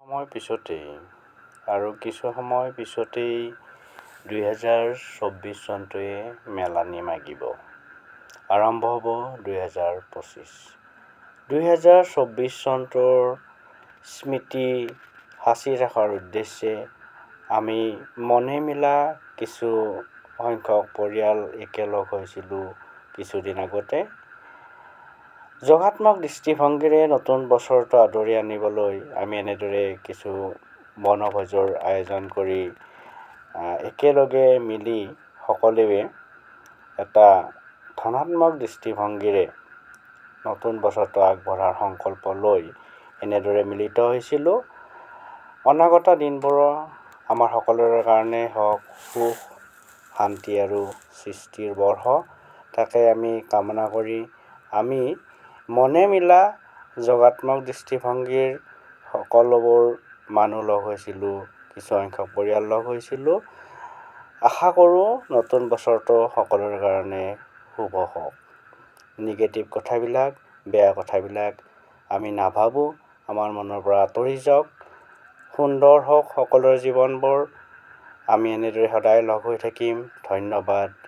সময় পিছতেই আৰু কিছু সময় পিছতেই 2024 চনটোৱে মেলানি মাগিব। আৰম্ভ হ'ব 2025। 2024 চনটোৰ স্মৃতি সাঁচি ৰখাৰ উদ্দেশ্যে আমি মনে মিলা কিছু সংখ্যক পৰিয়াল একেলগ হৈছিলোঁ কিছুদিন আগতে। যোগাত্মক দৃষ্টিভংগীৰে নতুন বছৰটো আদৰি আনিবলৈ আমি এনেদৰে কিছু বনভোজৰ আয়োজন কৰি একেলগে মিলি সকলোৱে এটা ধনাত্মক দৃষ্টিভংগীৰে নতুন বছৰটো আগবঢ়াৰ সংকল্প লৈ এনেদৰে মিলিত হৈছিলোঁ। অনাগত দিনবোৰৰ আমাৰ সকলোৰে কাৰণে হওক সুখ শান্তি আৰু সৃষ্টিৰ বৰ্ষ, তাকে আমি কামনা কৰি আমি মনে মিলা যোগাত্মক দৃষ্টিভংগীৰ সকলোবোৰ মানুহ লগ হৈছিলোঁ, কিছু সংখ্যক পৰিয়াল লগ হৈছিলোঁ। আশা কৰোঁ নতুন বছৰটো সকলোৰে কাৰণে শুভ হওক। নিগেটিভ কথাবিলাক, বেয়া কথাবিলাক আমি নাভাবোঁ, আমাৰ মনৰ পৰা আঁতৰি যাওক। সুন্দৰ হওক সকলোৰে জীৱনবোৰ। আমি এনেদৰে সদায় লগ হৈ থাকিম। ধন্যবাদ।